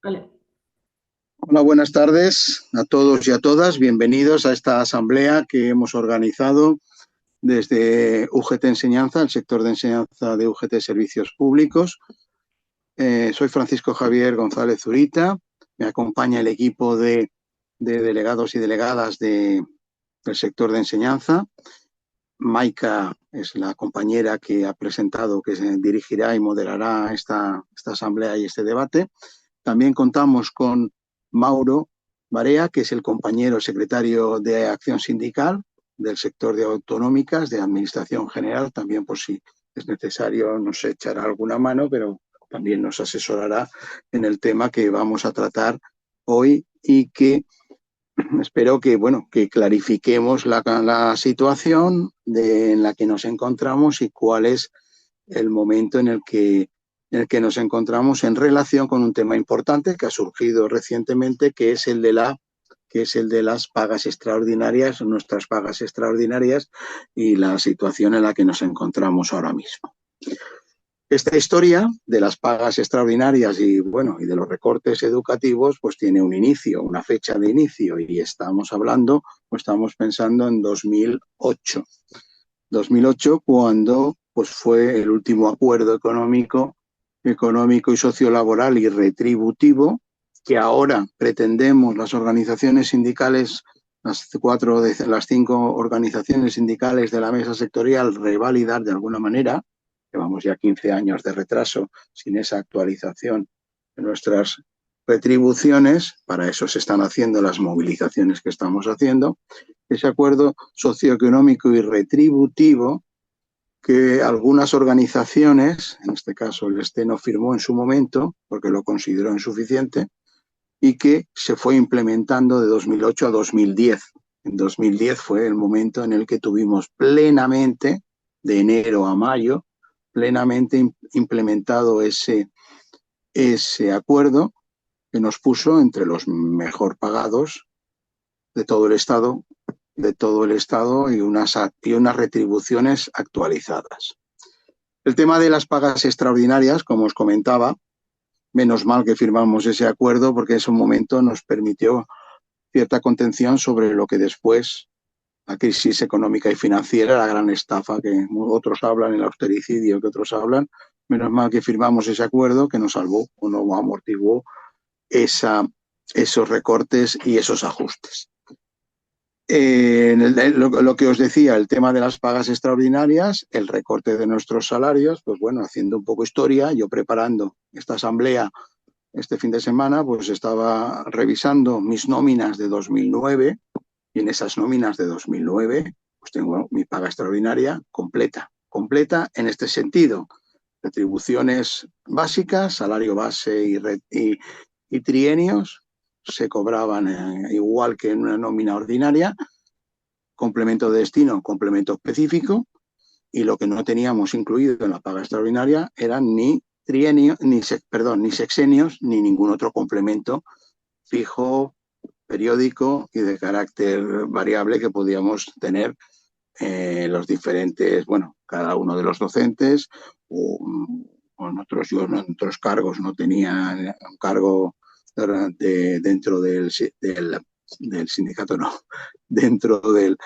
Vale. Hola, buenas tardes a todos y a todas. Bienvenidos a esta asamblea que hemos organizado desde UGT Enseñanza, el sector de enseñanza de UGT Servicios Públicos. Soy Francisco Javier González Zurita. Me acompaña el equipo de delegados y delegadas del sector de enseñanza. Maika es la compañera que ha presentado, que se dirigirá y moderará esta asamblea y este debate. También contamos con Mauro Barea, que es el compañero secretario de Acción Sindical del sector de autonómicas, de Administración General, también por si es necesario nos echará alguna mano, pero también nos asesorará en el tema que vamos a tratar hoy y que espero que, bueno, que clarifiquemos la situación en la que nos encontramos y cuál es el momento en el que nos encontramos en relación con un tema importante que ha surgido recientemente, que es el de las pagas extraordinarias, nuestras pagas extraordinarias y la situación en la que nos encontramos ahora mismo. Esta historia de las pagas extraordinarias y, bueno, y de los recortes educativos, pues tiene un inicio, una fecha de inicio, y estamos hablando o estamos pensando en 2008. 2008, cuando pues, fue el último acuerdo económico y sociolaboral y retributivo que ahora pretendemos las organizaciones sindicales, las 5 organizaciones sindicales de la mesa sectorial, revalidar de alguna manera. Llevamos ya 15 años de retraso sin esa actualización de nuestras retribuciones. Para eso se están haciendo las movilizaciones que estamos haciendo. Ese acuerdo socioeconómico y retributivo que algunas organizaciones, en este caso el Esteno, firmó en su momento porque lo consideró insuficiente y que se fue implementando de 2008 a 2010. En 2010 fue el momento en el que tuvimos plenamente, de enero a mayo, plenamente implementado ese acuerdo que nos puso entre los mejor pagados de todo el Estado, y unas retribuciones actualizadas. El tema de las pagas extraordinarias, como os comentaba, menos mal que firmamos ese acuerdo porque en ese momento nos permitió cierta contención sobre lo que después la crisis económica y financiera, la gran estafa que otros hablan, el austericidio que otros hablan. Menos mal que firmamos ese acuerdo que nos salvó o no amortiguó esos recortes y esos ajustes. Lo que os decía, el tema de las pagas extraordinarias, el recorte de nuestros salarios, pues bueno, haciendo un poco historia, yo preparando esta asamblea este fin de semana, pues estaba revisando mis nóminas de 2009 y en esas nóminas de 2009 pues tengo mi paga extraordinaria completa en este sentido. Retribuciones básicas, salario base y trienios se cobraban igual que en una nómina ordinaria, complemento de destino, complemento específico, y lo que no teníamos incluido en la paga extraordinaria eran ni sexenios, ni ningún otro complemento fijo, periódico y de carácter variable que podíamos tener los diferentes, bueno, cada uno de los docentes yo en otros cargos no tenía un cargo dentro del sindicato, no, dentro de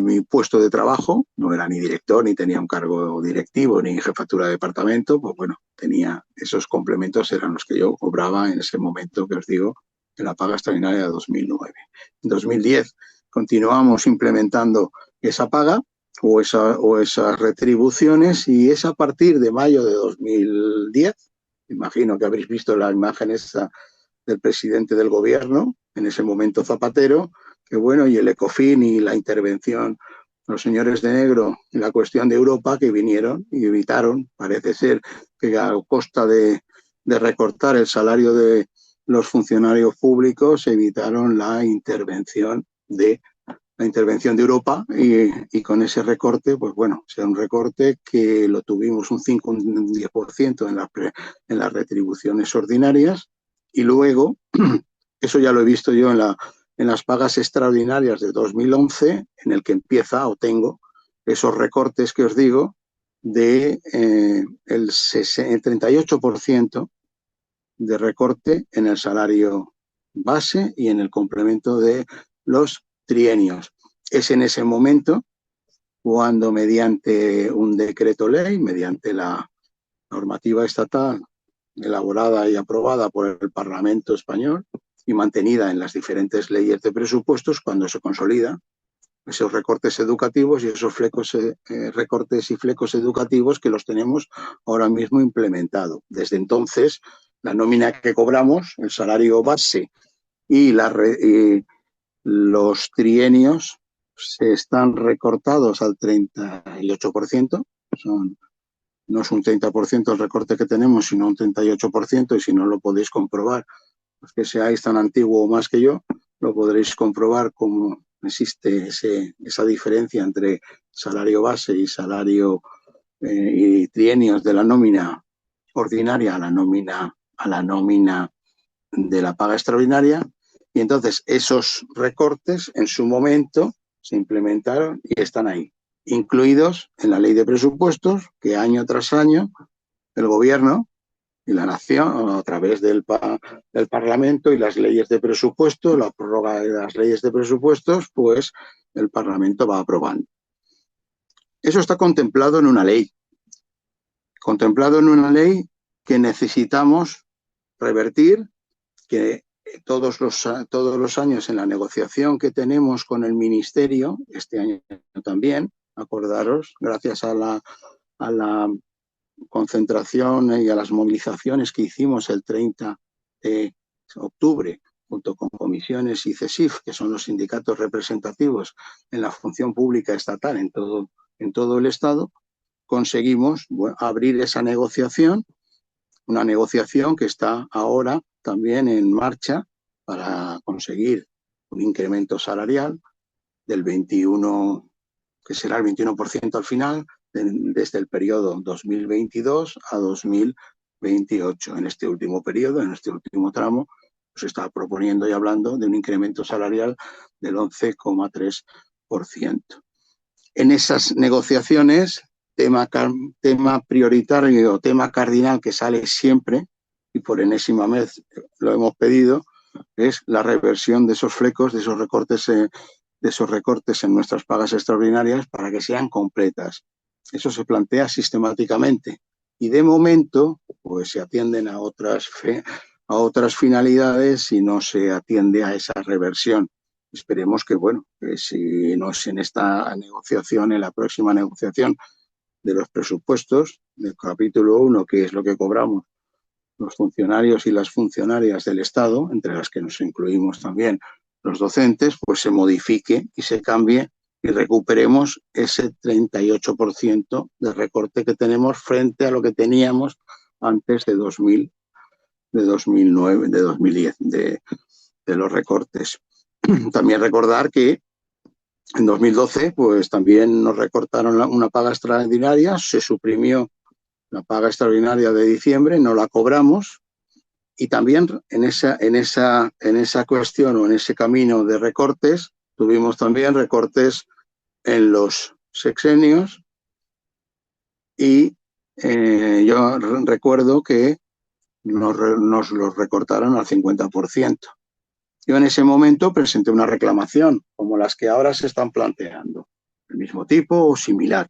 mi puesto de trabajo, no era ni director, ni tenía un cargo directivo, ni jefatura de departamento, pues bueno, tenía esos complementos, eran los que yo cobraba en ese momento que os digo, en la paga extraordinaria de 2009. En 2010 continuamos implementando esa paga o esas retribuciones, y es a partir de mayo de 2010, imagino que habréis visto la imagen esa del presidente del gobierno, en ese momento Zapatero, que bueno, y el ECOFIN y la intervención, los señores de negro y la cuestión de Europa, que vinieron y evitaron, parece ser que a costa de recortar el salario de los funcionarios públicos, evitaron la intervención de Europa, y con ese recorte, pues bueno, será un recorte que lo tuvimos un 5, un 10% en las retribuciones ordinarias, y luego, eso ya lo he visto yo en las pagas extraordinarias de 2011, en el que empieza o tengo esos recortes que os digo de el 38% de recorte en el salario base y en el complemento de los trienios. Es en ese momento cuando mediante un decreto ley, mediante la normativa estatal elaborada y aprobada por el Parlamento español y mantenida en las diferentes leyes de presupuestos, cuando se consolida esos recortes educativos y esos recortes y flecos educativos que los tenemos ahora mismo implementados. Desde entonces, la nómina que cobramos, el salario base y los trienios se están recortados al 38%. No es un 30% el recorte que tenemos, sino un 38%, y si no lo podéis comprobar, los que seáis tan antiguo o más que yo, lo podréis comprobar cómo existe esa diferencia entre salario base y salario y trienios de la nómina ordinaria a la nómina de la paga extraordinaria. Y entonces esos recortes en su momento se implementaron y están ahí, incluidos en la ley de presupuestos que año tras año el gobierno y la nación, a través del Parlamento y las leyes de presupuesto, la prórroga de las leyes de presupuestos, pues el Parlamento va aprobando. Eso está contemplado en una ley. Contemplado en una ley que necesitamos revertir, que todos los años en la negociación que tenemos con el Ministerio, este año también, acordaros, gracias a la concentración y a las movilizaciones que hicimos el 30 de octubre, junto con comisiones y CESIF, que son los sindicatos representativos en la función pública estatal en todo el Estado, conseguimos abrir esa negociación, una negociación que está ahora también en marcha para conseguir un incremento salarial del 21, que será el 21% al final, desde el periodo 2022 a 2028. En este último periodo, en este último tramo, se está proponiendo y hablando de un incremento salarial del 11,3%. En esas negociaciones, tema prioritario, tema cardinal que sale siempre, y por enésima vez lo hemos pedido, es la reversión de esos flecos, de esos recortes en nuestras pagas extraordinarias para que sean completas. Eso se plantea sistemáticamente y de momento pues se atienden a otras finalidades y no se atiende a esa reversión. Esperemos que, que si no es en esta negociación, en la próxima negociación de los presupuestos del capítulo 1, que es lo que cobramos los funcionarios y las funcionarias del Estado, entre las que nos incluimos también los docentes, pues se modifique y se cambie y recuperemos ese 38% de recorte que tenemos frente a lo que teníamos antes de 2009, de 2010, de los recortes. También recordar que en 2012 pues también nos recortaron una paga extraordinaria, se suprimió la paga extraordinaria de diciembre, no la cobramos. Y también en esa cuestión o en ese camino de recortes, tuvimos también recortes en los sexenios y yo recuerdo que nos los recortaron al 50%. Yo en ese momento presenté una reclamación, como las que ahora se están planteando, del mismo tipo o similar.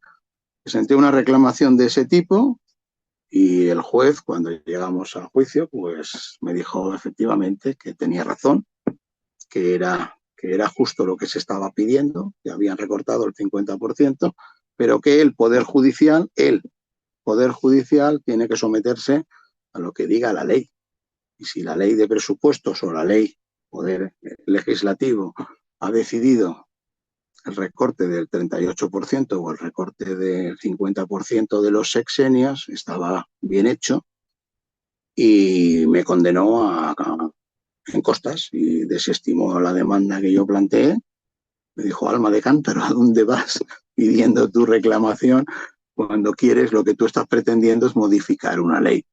Presenté una reclamación de ese tipo. Y el juez, cuando llegamos al juicio, pues me dijo efectivamente que tenía razón, que era justo lo que se estaba pidiendo, que habían recortado el 50%, pero que el Poder Judicial tiene que someterse a lo que diga la ley. Y si la ley de presupuestos o la ley Poder Legislativo ha decidido el recorte del 38% o el recorte del 50% de los sexenios, estaba bien hecho y me condenó en costas y desestimó la demanda que yo planteé. Me dijo, alma de cántaro, ¿a dónde vas pidiendo tu reclamación cuando quieres, lo que tú estás pretendiendo es modificar una ley?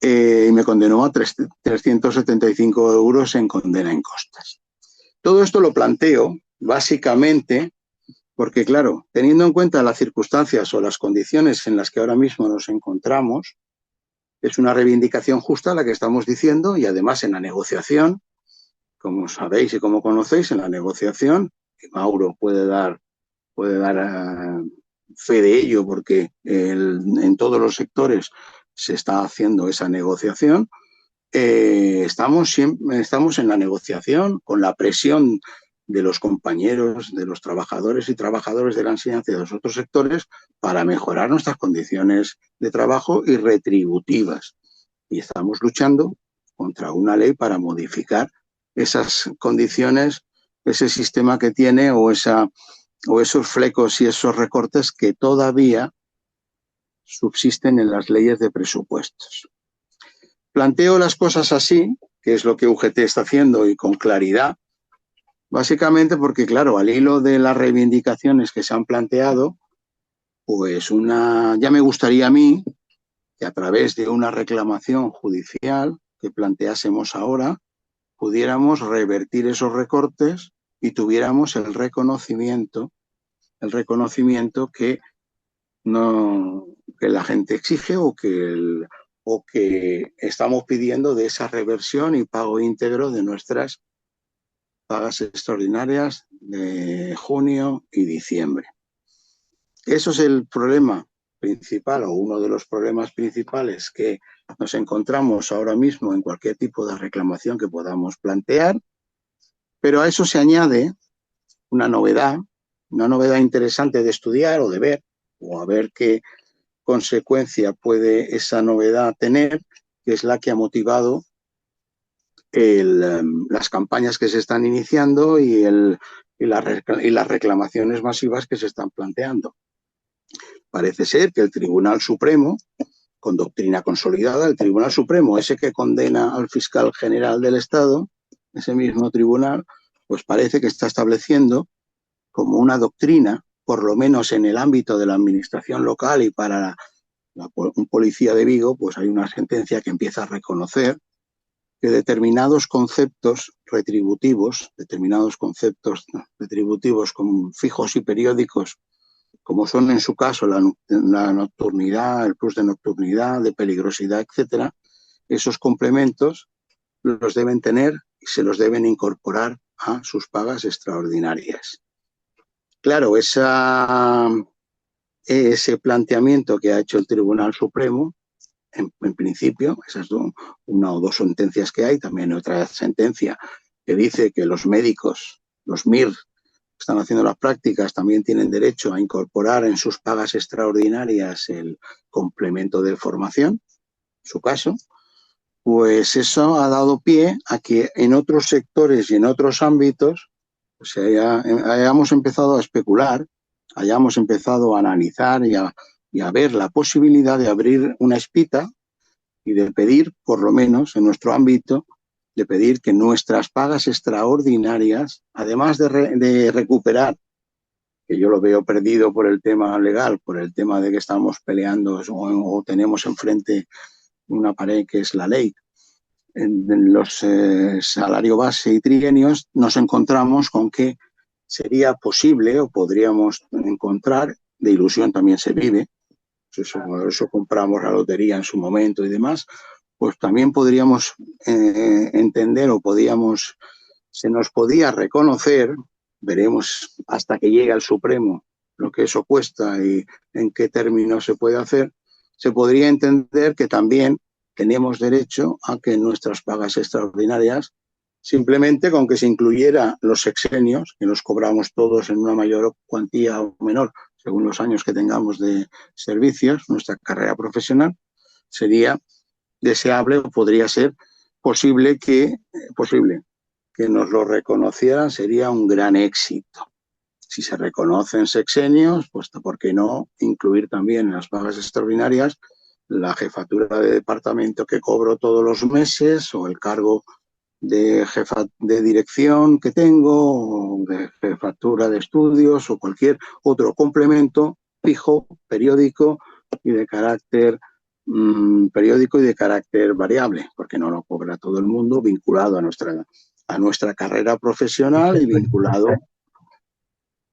Y me condenó a 375 euros en condena en costas. Todo esto lo planteo básicamente porque, claro, teniendo en cuenta las circunstancias o las condiciones en las que ahora mismo nos encontramos, Es una reivindicación justa la que estamos diciendo y además en la negociación, como sabéis y como conocéis, en la negociación, y Mauro puede dar fe de ello porque en todos los sectores se está haciendo esa negociación. Estamos en la negociación con la presión de los compañeros, de los trabajadores y trabajadoras de la enseñanza y de los otros sectores para mejorar nuestras condiciones de trabajo y retributivas. Y estamos luchando contra una ley para modificar esas condiciones, ese sistema que tiene o esos flecos y esos recortes que todavía subsisten en las leyes de presupuestos. Planteo las cosas así, que es lo que UGT está haciendo y con claridad, básicamente porque, claro, al hilo de las reivindicaciones que se han planteado, pues ya me gustaría a mí que a través de una reclamación judicial que planteásemos ahora, pudiéramos revertir esos recortes y tuviéramos el reconocimiento que la gente exige o que estamos pidiendo de esa reversión y pago íntegro de nuestras pagas extraordinarias de junio y diciembre. Eso es el problema principal o uno de los problemas principales que nos encontramos ahora mismo en cualquier tipo de reclamación que podamos plantear, pero a eso se añade una novedad interesante de estudiar o de ver, o a ver qué consecuencia puede esa novedad tener, que es la que ha motivado las campañas que se están iniciando y las reclamaciones masivas que se están planteando. Parece ser que el Tribunal Supremo, con doctrina consolidada, el Tribunal Supremo, ese que condena al fiscal general del Estado, ese mismo tribunal, pues parece que está estableciendo como una doctrina, por lo menos en el ámbito de la administración local y para un policía de Vigo, pues hay una sentencia que empieza a reconocer que determinados conceptos retributivos como fijos y periódicos, como son en su caso la nocturnidad, el plus de nocturnidad, de peligrosidad, etcétera, esos complementos los deben tener y se los deben incorporar a sus pagas extraordinarias. Claro, ese planteamiento que ha hecho el Tribunal Supremo, en principio, esas una o dos sentencias que hay, también otra sentencia que dice que los médicos, los MIR, que están haciendo las prácticas, también tienen derecho a incorporar en sus pagas extraordinarias el complemento de formación, en su caso, pues eso ha dado pie a que en otros sectores y en otros ámbitos pues hayamos empezado a especular, hayamos empezado a analizar y a ver la posibilidad de abrir una espita y de pedir, por lo menos en nuestro ámbito, de pedir que nuestras pagas extraordinarias, además de recuperar, que yo lo veo perdido por el tema legal, por el tema de que estamos peleando o tenemos enfrente una pared que es la ley, en los salario base y trienios, nos encontramos con que sería posible o podríamos encontrar, de ilusión también se vive, eso compramos la lotería en su momento y demás, pues también podríamos entender o se nos podía reconocer, veremos hasta que llegue al Supremo lo que eso cuesta y en qué términos se puede hacer, se podría entender que también tenemos derecho a que nuestras pagas extraordinarias, simplemente con que se incluyera los sexenios, que los cobramos todos en una mayor cuantía o menor, según los años que tengamos de servicios, nuestra carrera profesional, sería deseable o podría ser posible que nos lo reconocieran, sería un gran éxito. Si se reconocen sexenios, pues ¿por qué no incluir también en las pagas extraordinarias la jefatura de departamento que cobro todos los meses o el cargo de jefa de dirección que tengo, o de jefatura de estudios o cualquier otro complemento fijo, periódico y de carácter variable, porque no lo cobra todo el mundo, vinculado a nuestra carrera profesional y vinculado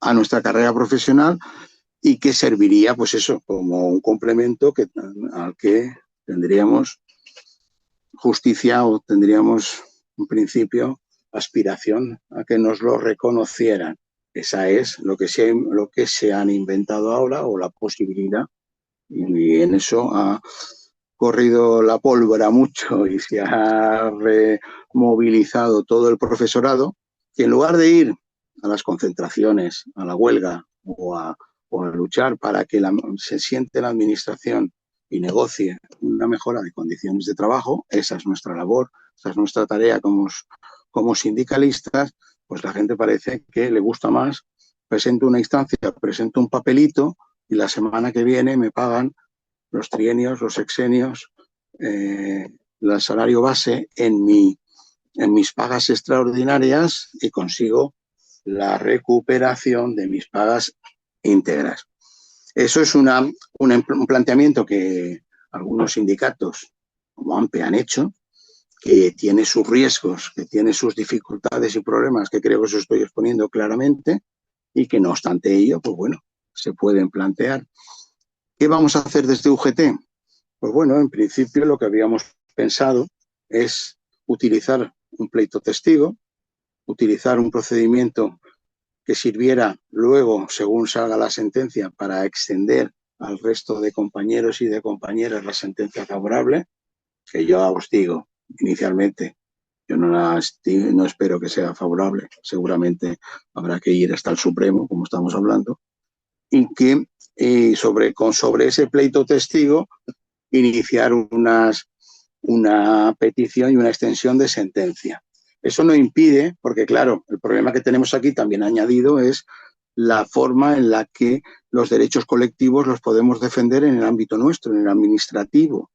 a nuestra carrera profesional y que serviría, pues eso, como un complemento al que tendríamos justicia o tendríamos, en principio, aspiración a que nos lo reconocieran. Esa es lo que se han inventado ahora, o la posibilidad, y en eso ha corrido la pólvora mucho y se ha removilizado todo el profesorado, que en lugar de ir a las concentraciones, a la huelga o a luchar para que se siente la administración y negocie una mejora de condiciones de trabajo, esa es nuestra labor, esa es nuestra tarea como sindicalistas, pues la gente parece que le gusta más, presento una instancia, presento un papelito y la semana que viene me pagan los trienios, los sexenios, el salario base en mis pagas extraordinarias y consigo la recuperación de mis pagas íntegras. Eso es un planteamiento que algunos sindicatos, como AMPE, han hecho, que tiene sus riesgos, que tiene sus dificultades y problemas, que creo que os estoy exponiendo claramente, y que no obstante ello, pues bueno, se pueden plantear. ¿Qué vamos a hacer desde UGT? Pues bueno, en principio lo que habíamos pensado es utilizar un pleito testigo, utilizar un procedimiento que sirviera luego, según salga la sentencia, para extender al resto de compañeros y de compañeras la sentencia favorable, que yo os digo inicialmente, yo no espero que sea favorable, seguramente habrá que ir hasta el Supremo, como estamos hablando, y que sobre ese pleito testigo iniciar una petición y una extensión de sentencia. Eso no impide, porque claro, el problema que tenemos aquí también añadido es la forma en la que los derechos colectivos los podemos defender en el ámbito nuestro, en el administrativo.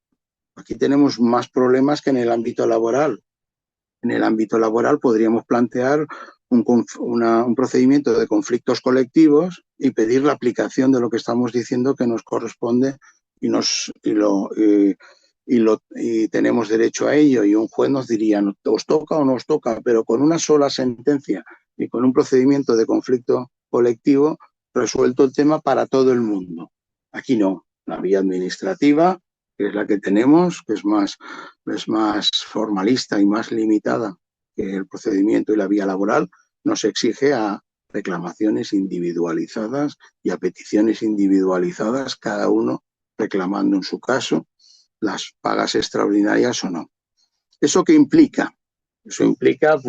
Aquí tenemos más problemas que en el ámbito laboral. En el ámbito laboral podríamos plantear un procedimiento de conflictos colectivos y pedir la aplicación de lo que estamos diciendo que nos corresponde y tenemos derecho a ello, y un juez nos diría, os toca o no os toca, pero con una sola sentencia y con un procedimiento de conflicto colectivo resuelto el tema para todo el mundo. Aquí no, la vía administrativa, que es la que tenemos, que es más formalista y más limitada que el procedimiento y la vía laboral, nos exige a reclamaciones individualizadas y a peticiones individualizadas, cada uno reclamando en su caso las pagas extraordinarias o no. ¿Eso qué implica? Eso implica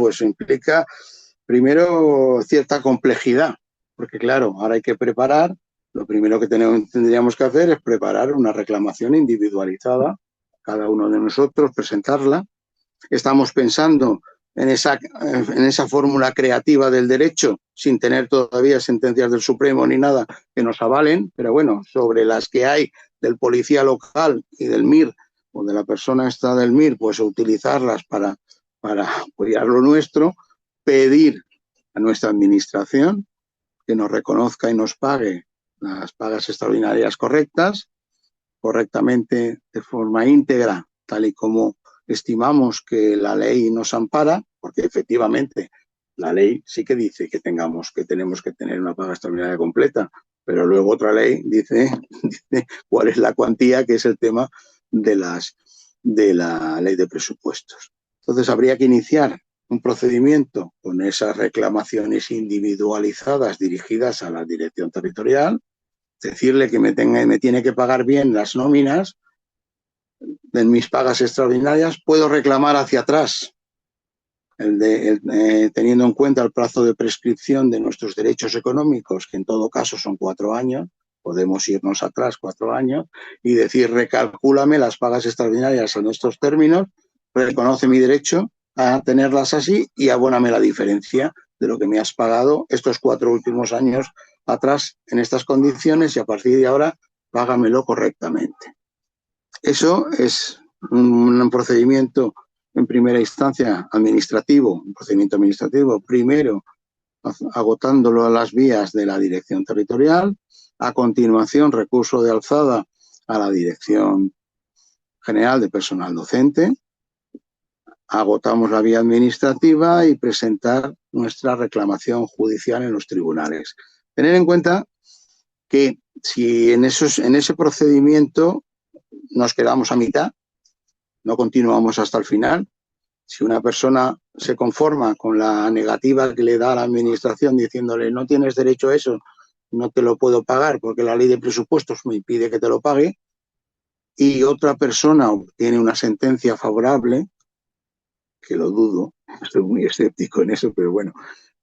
primero cierta complejidad, porque claro, ahora hay que preparar, lo primero que tendríamos que hacer es preparar una reclamación individualizada, cada uno de nosotros presentarla. Estamos pensando en esa fórmula creativa del derecho, sin tener todavía sentencias del Supremo ni nada que nos avalen, pero bueno, sobre las que hay del policía local y del MIR, o de la persona esta del MIR, pues utilizarlas para apoyar lo nuestro, pedir a nuestra administración que nos reconozca y nos pague las pagas extraordinarias correctamente, de forma íntegra, tal y como estimamos que la ley nos ampara, porque efectivamente la ley sí que dice que tenemos que tener una paga extraordinaria completa, pero luego otra ley dice cuál es la cuantía, que es el tema de la ley de presupuestos. Entonces habría que iniciar un procedimiento con esas reclamaciones individualizadas dirigidas a la dirección territorial, decirle que me tiene que pagar bien las nóminas de mis pagas extraordinarias, puedo reclamar hacia atrás, teniendo en cuenta el plazo de prescripción de nuestros derechos económicos, que en todo caso son 4 años, podemos irnos atrás 4 años y decir, recalcúlame las pagas extraordinarias en estos términos, reconoce mi derecho a tenerlas así y abóname la diferencia de lo que me has pagado estos 4 últimos años atrás en estas condiciones, y a partir de ahora págamelo correctamente. Eso es un procedimiento en primera instancia administrativo, un procedimiento administrativo, primero agotándolo a las vías de la dirección territorial, a continuación recurso de alzada a la Dirección General de Personal Docente, agotamos la vía administrativa y presentar nuestra reclamación judicial en los tribunales. Tener en cuenta que si en ese procedimiento nos quedamos a mitad, no continuamos hasta el final. Si una persona se conforma con la negativa que le da la administración diciéndole no tienes derecho a eso, no te lo puedo pagar porque la ley de presupuestos me impide que te lo pague, y otra persona obtiene una sentencia favorable, que lo dudo, estoy muy escéptico en eso, pero bueno,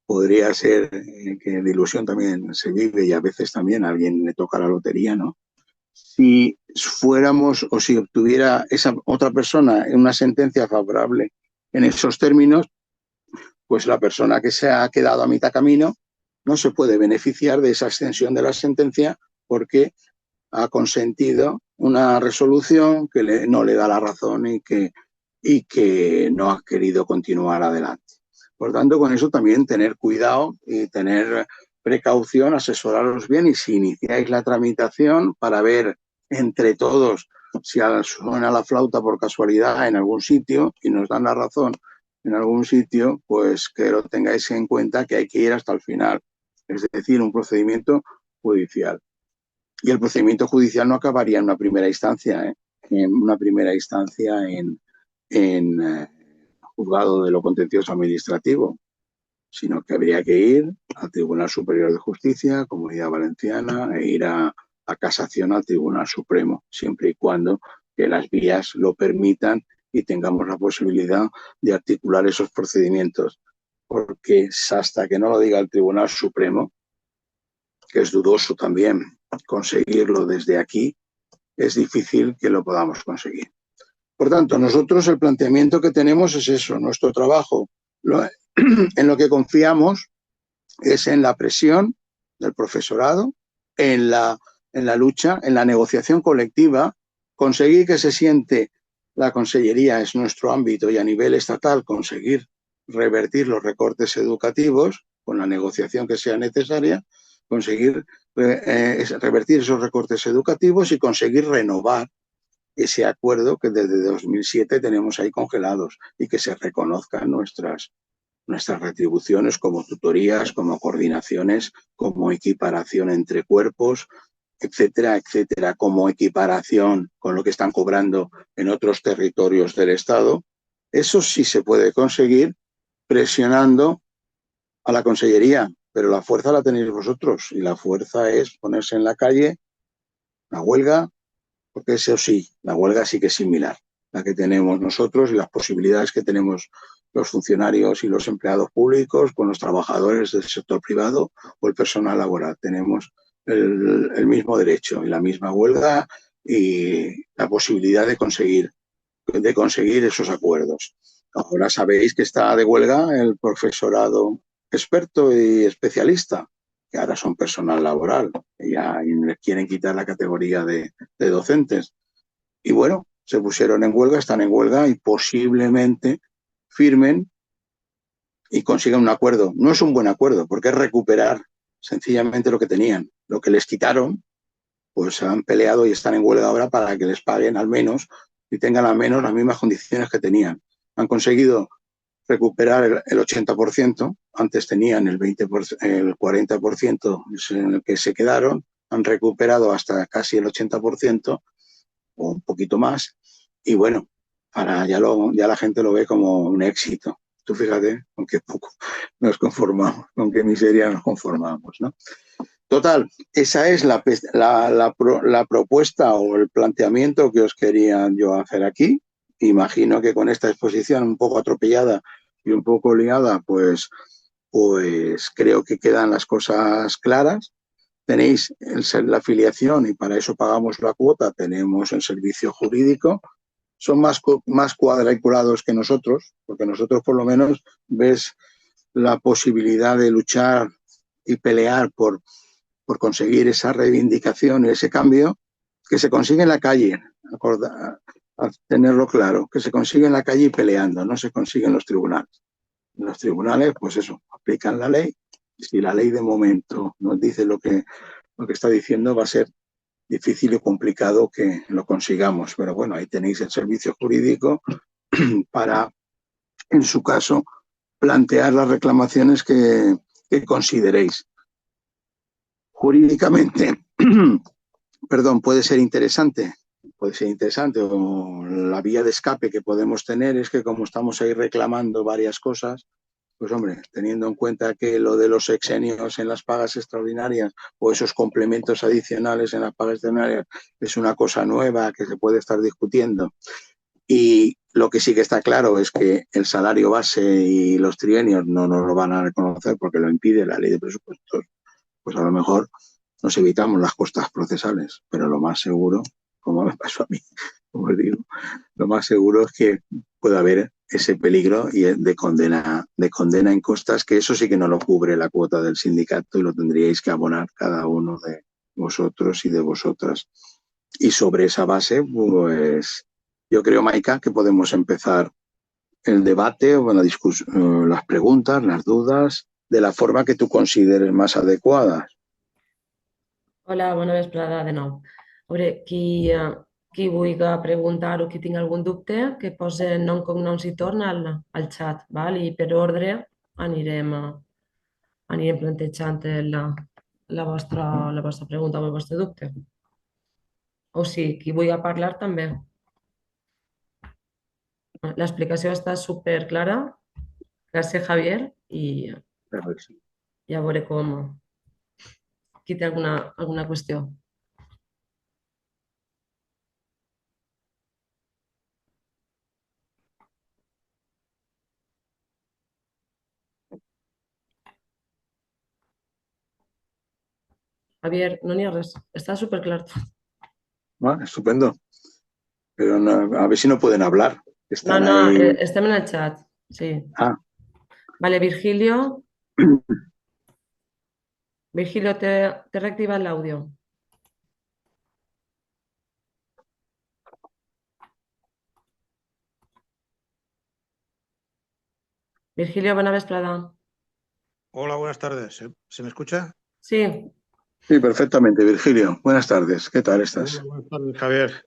podría ser que de ilusión también se vive y a veces también a alguien le toca la lotería, ¿no? Si fuéramos o si obtuviera esa otra persona una sentencia favorable en esos términos, pues la persona que se ha quedado a mitad camino no se puede beneficiar de esa extensión de la sentencia porque ha consentido una resolución que no le da la razón y que no ha querido continuar adelante. Por tanto, con eso también tener cuidado y tener precaución, asesoraros bien, y si iniciáis la tramitación para ver entre todos si suena la flauta por casualidad en algún sitio y nos dan la razón en algún sitio, pues que lo tengáis en cuenta que hay que ir hasta el final, es decir, un procedimiento judicial. Y el procedimiento judicial no acabaría en una primera instancia, en juzgado de lo contencioso administrativo, sino que habría que ir al Tribunal Superior de Justicia, Comunidad Valenciana, e ir a casación al Tribunal Supremo, siempre y cuando que las vías lo permitan y tengamos la posibilidad de articular esos procedimientos. Porque hasta que no lo diga el Tribunal Supremo, que es dudoso también conseguirlo desde aquí, es difícil que lo podamos conseguir. Por tanto, nosotros el planteamiento que tenemos es eso, nuestro trabajo en lo que confiamos es en la presión del profesorado, en la lucha, en la negociación colectiva, conseguir que se siente la consellería es nuestro ámbito y a nivel estatal conseguir revertir los recortes educativos con la negociación que sea necesaria, conseguir revertir esos recortes educativos y conseguir renovar ese acuerdo que desde 2007 tenemos ahí congelados y que se reconozcan nuestras retribuciones como tutorías, como coordinaciones, como equiparación entre cuerpos, etcétera, etcétera, como equiparación con lo que están cobrando en otros territorios del Estado. Eso sí se puede conseguir presionando a la consellería, pero la fuerza la tenéis vosotros y la fuerza es ponerse en la calle, la huelga, porque eso sí, la huelga sí que es similar, la que tenemos nosotros y las posibilidades que tenemos los funcionarios y los empleados públicos con los trabajadores del sector privado o el personal laboral. Tenemos el mismo derecho y la misma huelga y la posibilidad de conseguir esos acuerdos. Ahora sabéis que está de huelga el profesorado experto y especialista, que ahora son personal laboral, y ya les quieren quitar la categoría de docentes. Y bueno, se pusieron en huelga, están en huelga y posiblemente firmen y consigan un acuerdo. No es un buen acuerdo, porque es recuperar sencillamente lo que tenían. Lo que les quitaron, pues han peleado y están en huelga ahora para que les paguen al menos y tengan al menos las mismas condiciones que tenían. Han conseguido recuperar el 80%, antes tenían el 40% en el que se quedaron, han recuperado hasta casi el 80% o un poquito más, y bueno, ahora ya la gente lo ve como un éxito. Tú fíjate con qué poco nos conformamos, con qué miseria nos conformamos, ¿no? Total, esa es la propuesta o el planteamiento que os quería yo hacer aquí. Imagino que con esta exposición un poco atropellada y un poco liada, pues creo que quedan las cosas claras. Tenéis la afiliación y para eso pagamos la cuota, tenemos el servicio jurídico. Son más cuadriculados que nosotros, porque nosotros por lo menos ves la posibilidad de luchar y pelear por conseguir esa reivindicación y ese cambio que se consigue en la calle, a tenerlo claro, que se consigue en la calle y peleando, no se consigue en los tribunales. En los tribunales, pues eso, aplican la ley. Si la ley de momento nos dice lo que está diciendo, va a ser difícil y complicado que lo consigamos. Pero bueno, ahí tenéis el servicio jurídico para, en su caso, plantear las reclamaciones que consideréis. Jurídicamente, perdón, puede ser interesante puede ser interesante. O la vía de escape que podemos tener es que como estamos ahí reclamando varias cosas, pues hombre, teniendo en cuenta que lo de los sexenios en las pagas extraordinarias o esos complementos adicionales en las pagas extraordinarias es una cosa nueva que se puede estar discutiendo. Y lo que sí que está claro es que el salario base y los trienios no nos lo van a reconocer porque lo impide la ley de presupuestos. Pues a lo mejor nos evitamos las costas procesales, pero lo más seguro, como me pasó a mí, como os digo, lo más seguro es que pueda haber ese peligro y de condena en costas, que eso sí que no lo cubre la cuota del sindicato y lo tendríais que abonar cada uno de vosotros y de vosotras. Y sobre esa base, pues yo creo, Maika, que podemos empezar el debate o la las preguntas, las dudas, de la forma que tú consideres más adecuada. Hola, bona vesprada de nou. A veure, qui vulgui preguntar o qui tingui algun dubte, que posi nom, cognoms i torn al xat, val? I per ordre anirem, anirem plantejant la vostra pregunta o el vostre dubte. O sí, qui vulgui parlar també. L'explicació està super clara. Gràcies, Javier. I ja veuré qui té alguna qüestió. Javier, no n'hi ha res. Està super clar tot. Ah, estupendo. Pero no, a ver si no pueden hablar. No, Están no, ahí. estem en el xat. Sí. Ah, Vale, Virgilio. Virgilio, te reactiva el audio. Virgilio, buena vesprada. Hola, buenas tardes. ¿Se me escucha? Sí, sí, perfectamente, Virgilio. Buenas tardes. ¿Qué tal Hola, estás? buenas tardes, Javier.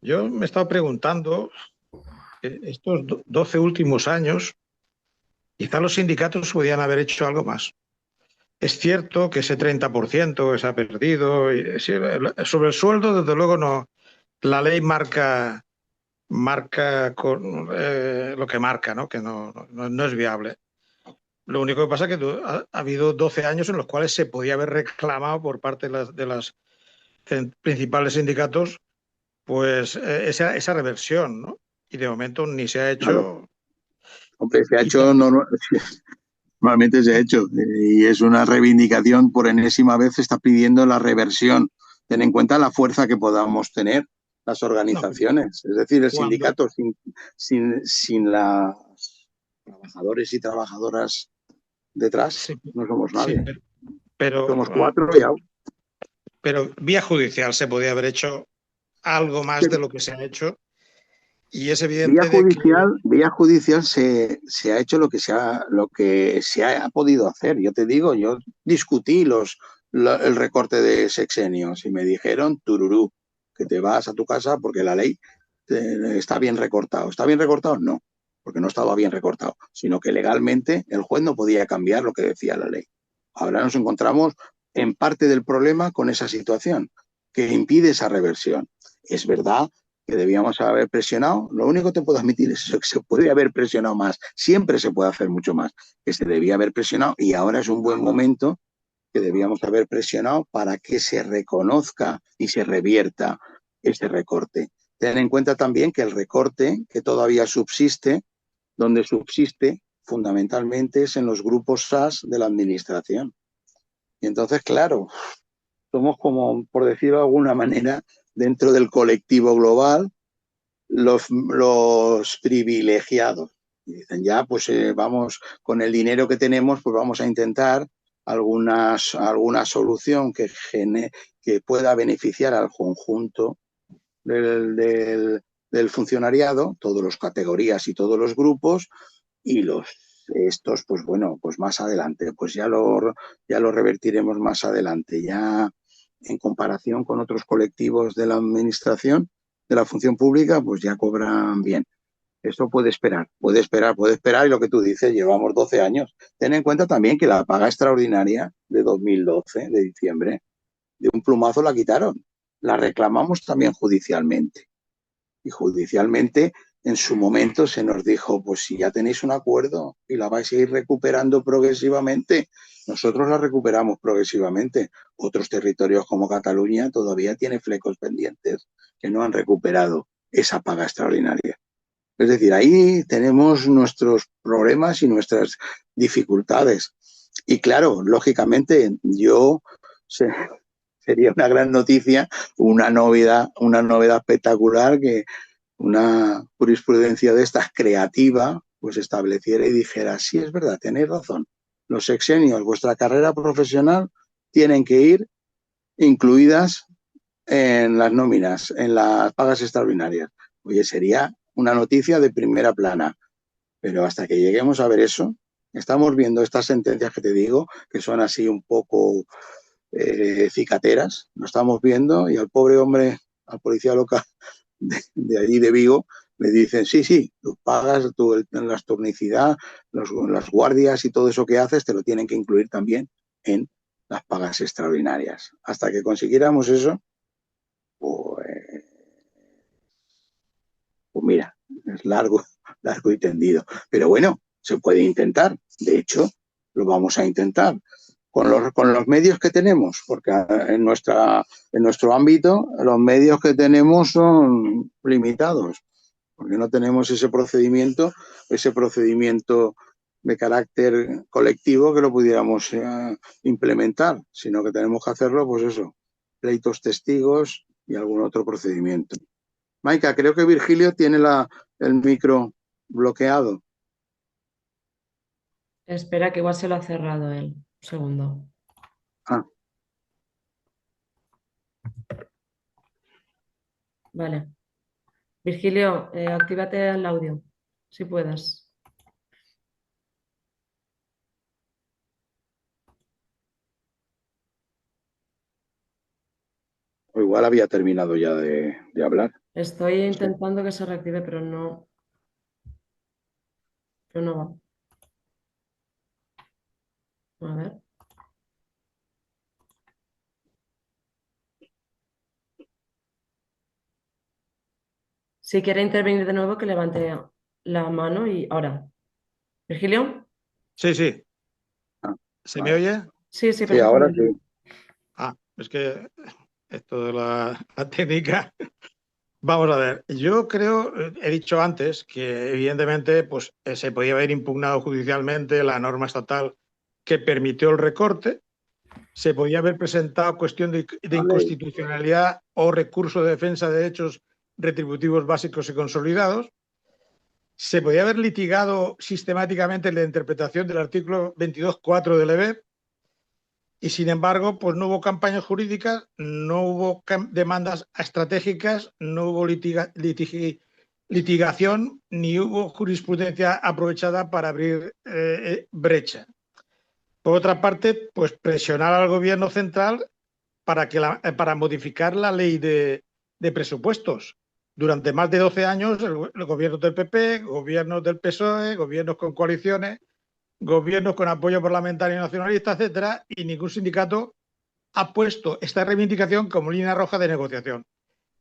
Yo me he estado preguntando, estos 12 últimos años, quizá los sindicatos podían haber hecho algo más. Es cierto que ese 30% que se ha perdido, sí, sobre el sueldo, desde luego no. La ley marca lo que marca, ¿no? Que no es viable. Lo único que pasa es que ha habido 12 años en los cuales se podía haber reclamado por parte de las principales sindicatos, pues esa reversión, ¿no? Y de momento ni se ha Claro. hecho. Hombre, se ha Y hecho, normalmente se ha hecho, y es una reivindicación por enésima vez, está pidiendo la reversión. Ten en cuenta la fuerza que podamos tener las no, organizaciones, es decir, el cuando, sindicato sin los trabajadores y trabajadoras detrás, sí, no somos sí, nadie. pero, Somos cuatro y out. pero vía judicial se podía haber hecho algo más de lo que se ha hecho, y es evidente de que Vía judicial se ha hecho lo que se ha podido hacer. Yo te digo, yo discutí el recorte de sexenios y me dijeron, tururú, que te vas a tu casa porque la ley está bien recortado. ¿Está bien recortado? No, porque no estaba bien recortado, sino que legalmente el juez no podía cambiar lo que decía la ley. Ahora nos encontramos en parte del problema con esa situación que impide esa reversión. Es verdad que debíamos haber presionado. Lo único que te puedo admitir es eso, que se puede haber presionado más. Siempre se puede hacer mucho más, que se debía haber presionado y ahora es un buen momento que debíamos haber presionado para que se reconozca y se revierta ese recorte. Ten en cuenta también que el recorte que todavía subsiste, donde subsiste fundamentalmente es en los grupos SAS de la administración. Y entonces, claro, somos como, por decirlo de alguna manera, dentro del colectivo global, los privilegiados. Y dicen, ya, pues vamos, con el dinero que tenemos, pues vamos a intentar alguna solución que pueda beneficiar al conjunto del funcionariado, todas las categorías y todos los grupos, y estos, pues bueno, pues más adelante, pues ya lo revertiremos más adelante, ya en comparación con otros colectivos de la administración, de la función pública, pues ya cobran bien. Esto puede esperar, y lo que tú dices, llevamos 12 años. Ten en cuenta también que la paga extraordinaria de 2012, de diciembre, de un plumazo la quitaron. la reclamamos también judicialmente. Y judicialmente, en su momento, se nos dijo, pues si ya tenéis un acuerdo y la vais a ir recuperando progresivamente, nosotros la recuperamos progresivamente. Otros territorios como Cataluña todavía tienen flecos pendientes que no han recuperado esa paga extraordinaria. Es decir, ahí tenemos nuestros problemas y nuestras dificultades. Y claro, lógicamente, sería una gran noticia, una novedad espectacular que una jurisprudencia de estas creativa pues estableciera y dijera, sí, es verdad, tenéis razón, los sexenios, vuestra carrera profesional tienen que ir incluidas en las nóminas, en las pagas extraordinarias. Oye, sería una noticia de primera plana, pero hasta que lleguemos a ver eso, estamos viendo estas sentencias que te digo, que son así un poco cicateras, lo estamos viendo y al pobre hombre, al policía local de allí de Vigo, le dicen, sí, sí, tú pagas la turnicidad, las guardias y todo eso que haces, te lo tienen que incluir también en las pagas extraordinarias. Hasta que consiguiéramos eso, pues, pues mira, es largo, largo y tendido. Pero bueno, se puede intentar. De hecho, lo vamos a intentar con los medios que tenemos, porque en nuestro ámbito los medios que tenemos son limitados, porque no tenemos ese procedimiento de carácter colectivo que lo pudiéramos implementar, sino que tenemos que hacerlo, pues eso, pleitos testigos y algún otro procedimiento. Maika, creo que Virgilio tiene el micro bloqueado. Espera, que igual se lo ha cerrado él. Un segundo. Ah, Vale. Virgilio, actívate el audio, si puedes. o igual había terminado ya de hablar. Estoy Sí. intentando que se reactive, pero no va. A ver. Si quiere intervenir de nuevo, que levante la mano y ahora. Virgilio. Sí, sí. Ah, ¿Se me vale. oye? Sí, sí, Sí, ahora perfectamente. sí. Ah, es que esto de la técnica. Vamos a ver, yo creo, he dicho antes que evidentemente pues, se podía haber impugnado judicialmente la norma estatal que permitió el recorte, se podía haber presentado cuestión de Vale. inconstitucionalidad o recurso de defensa de derechos retributivos básicos y consolidados, se podía haber litigado sistemáticamente la interpretación del artículo 22.4 del EBEP y sin embargo, pues no hubo campañas jurídicas, no hubo demandas estratégicas, no hubo litigación, ni hubo jurisprudencia aprovechada para abrir brecha. Por otra parte, pues presionar al gobierno central para modificar la ley de presupuestos. Durante más de 12 años, el gobierno del PP, gobiernos del PSOE, gobiernos con coaliciones, gobiernos con apoyo parlamentario nacionalista, etcétera, y ningún sindicato ha puesto esta reivindicación como línea roja de negociación,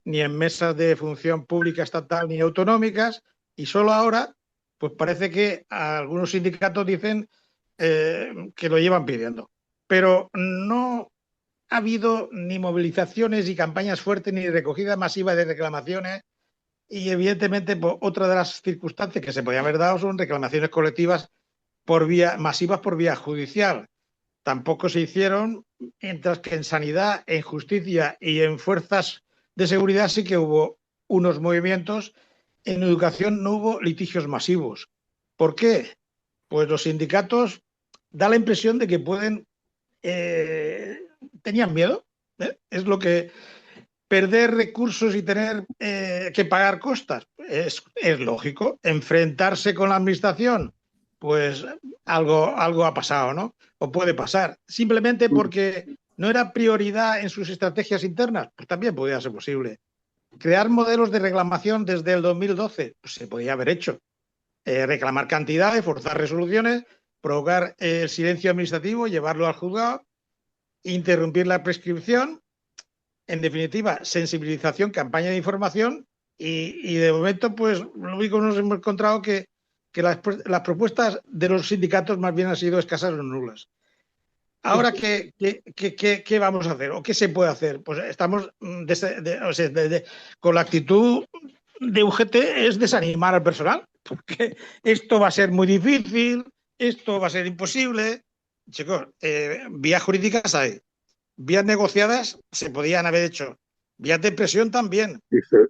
ni en mesas de función pública estatal ni autonómicas, y solo ahora, pues parece que algunos sindicatos dicen que lo llevan pidiendo. Pero no ha habido ni movilizaciones ni campañas fuertes ni recogida masiva de reclamaciones y evidentemente pues, otra de las circunstancias que se podían haber dado son reclamaciones colectivas masivas por vía judicial. Tampoco se hicieron, mientras que en sanidad, en justicia y en fuerzas de seguridad sí que hubo unos movimientos. En educación no hubo litigios masivos. ¿Por qué? Pues los sindicatos da la impresión de que tenían miedo. Es lo que perder recursos y tener que pagar costas. Es lógico. Enfrentarse con la administración, pues algo ha pasado, ¿no? O puede pasar. Simplemente porque no era prioridad en sus estrategias internas, pues también podía ser posible. Crear modelos de reclamación desde el 2012, pues se podía haber hecho. Reclamar cantidades, forzar resoluciones, provocar el silencio administrativo, llevarlo al juzgado, interrumpir la prescripción en definitiva, sensibilización, campaña de información y de momento, pues lo único que nos hemos encontrado que las propuestas de los sindicatos más bien han sido escasas o nulas. Ahora, ¿qué vamos a hacer? ¿O qué se puede hacer? Pues estamos con la actitud de UGT es desanimar al personal, porque esto va a ser muy difícil, esto va a ser imposible. Chicos, vías jurídicas hay, vías negociadas se podían haber hecho, vías de presión también.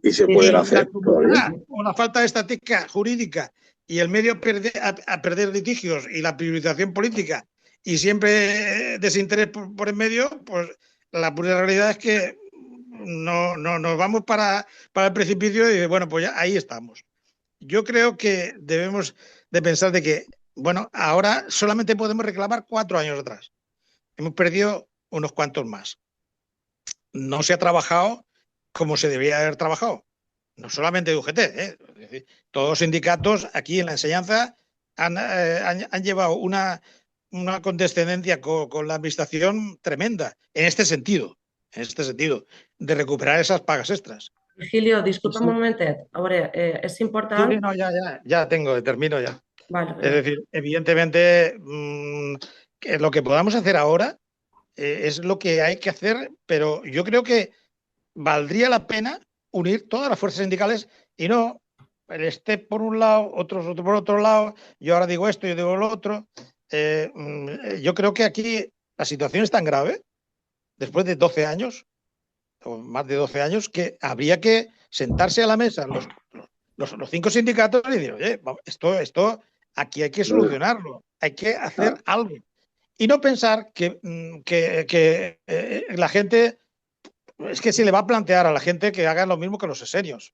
Y se Sí, pueden sí. hacer todavía. O la falta de estática jurídica y el medio a perder litigios y la priorización política y siempre desinterés por en medio, pues la pura realidad es que no nos vamos para el precipicio y bueno, pues ya ahí estamos. Yo creo que debemos de pensar de que, bueno, ahora solamente podemos reclamar 4 años atrás. Hemos perdido unos cuantos más. No se ha trabajado como se debía haber trabajado. No solamente de UGT, ¿eh? Es decir, todos los sindicatos aquí en la enseñanza han llevado una condescendencia con la administración tremenda en este sentido, de recuperar esas pagas extras. Virgilio, disculpa un Sí, momentet. A veure, és sí, important... no, ya termino ya. Vale, Es decir, evidentemente, que lo que podamos hacer ahora es lo que hay que hacer, pero yo creo que valdría la pena unir todas las fuerzas sindicales y no el STEP por un lado, otros por otro lado, yo ahora digo esto, yo digo lo otro. Yo creo que aquí la situación es tan grave, después de 12 años, o más de 12 años, que habría que sentarse a la mesa los 5 sindicatos y decir, oye, esto aquí hay que solucionarlo, hay que hacer algo. Y no pensar que la gente, es que se le va a plantear a la gente que haga lo mismo que los sesenios.